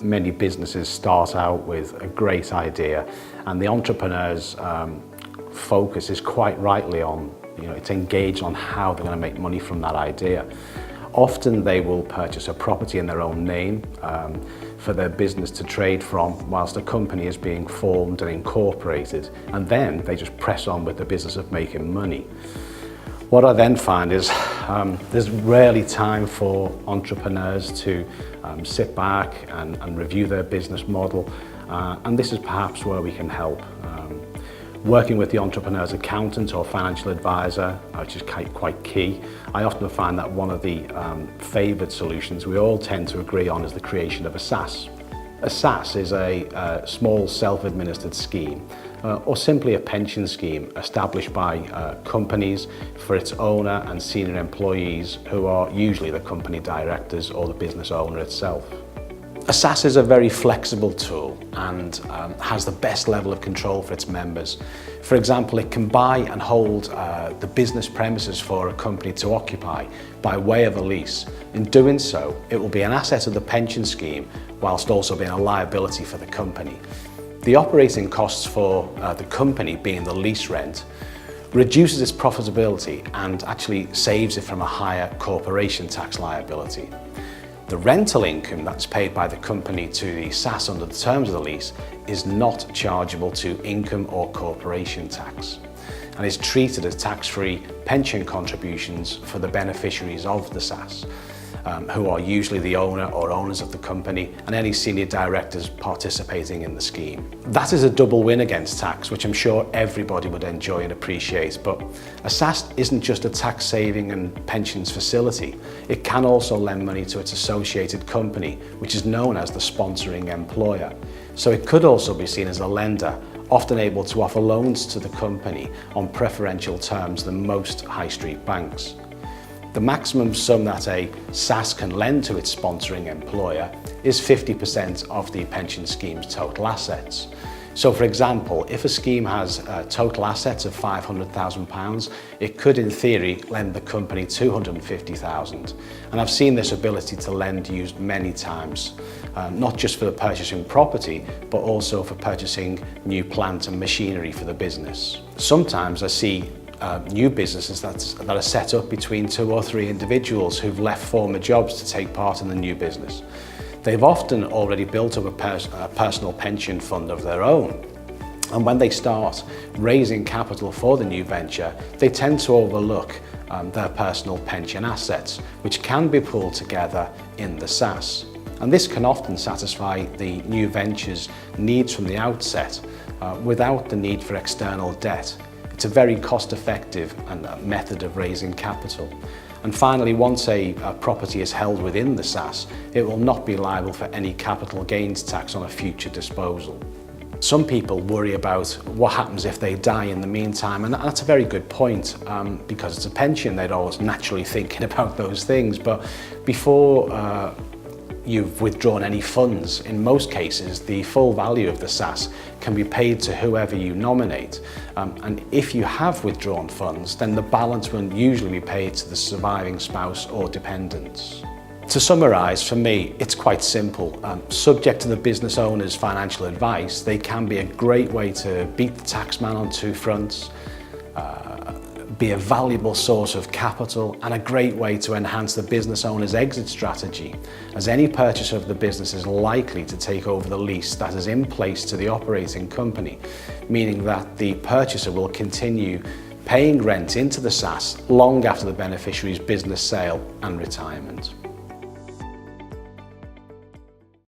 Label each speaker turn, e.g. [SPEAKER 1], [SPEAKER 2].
[SPEAKER 1] Many businesses start out with a great idea, and the entrepreneur's focus is quite rightly on, it's engaged on how they're going to make money from that idea. Often they will purchase a property in their own name for their business to trade from whilst the company is being formed and incorporated, and then they just press on with the business of making money. What I then find is there's rarely time for entrepreneurs to sit back and review their business model, and this is perhaps where we can help. Working with the entrepreneur's accountant or financial advisor, which is quite key. I often find that one of the favoured solutions we all tend to agree on is the creation of a SSAS. A SSAS is a small self-administered scheme, or simply a pension scheme established by companies for its owner and senior employees, who are usually the company directors or the business owner itself. A SSAS is a very flexible tool and has the best level of control for its members. For example, it can buy and hold the business premises for a company to occupy by way of a lease. In doing so, it will be an asset of the pension scheme whilst also being a liability for the company. The operating costs for the company, being the lease rent, reduces its profitability and actually saves it from a higher corporation tax liability. The rental income that's paid by the company to the SSAS under the terms of the lease is not chargeable to income or corporation tax, and is treated as tax-free pension contributions for the beneficiaries of the SSAS, who are usually the owner or owners of the company and any senior directors participating in the scheme. That is a double win against tax, which I'm sure everybody would enjoy and appreciate. But a SSAS isn't just a tax saving and pensions facility. It can also lend money to its associated company, which is known as the sponsoring employer. So it could also be seen as a lender, often able to offer loans to the company on preferential terms than most high street banks. The maximum sum that a SSAS can lend to its sponsoring employer is 50% of the pension scheme's total assets. So for example, if a scheme has total assets of £500,000, it could in theory lend the company £250,000. And I've seen this ability to lend used many times, not just for the purchasing property, but also for purchasing new plant and machinery for the business. Sometimes I see new businesses that are set up between 2 or 3 individuals who've left former jobs to take part in the new business. They've often already built up a personal pension fund of their own, and when they start raising capital for the new venture, they tend to overlook their personal pension assets, which can be pulled together in the SSAS. And this can often satisfy the new venture's needs from the outset without the need for external debt. It's a very cost-effective method of raising capital. And finally, once a property is held within the SSAS, it will not be liable for any capital gains tax on a future disposal. Some people worry about what happens if they die in the meantime, and that's a very good point, because it's a pension, they're always naturally thinking about those things. But before you've withdrawn any funds, in most cases, the full value of the SSAS can be paid to whoever you nominate. And if you have withdrawn funds, then the balance will usually be paid to the surviving spouse or dependents. To summarise, for me, it's quite simple. Subject to the business owner's financial advice, they can be a great way to beat the taxman on 2 fronts, be a valuable source of capital, and a great way to enhance the business owner's exit strategy, as any purchaser of the business is likely to take over the lease that is in place to the operating company, meaning that the purchaser will continue paying rent into the SSAS long after the beneficiary's business sale and retirement.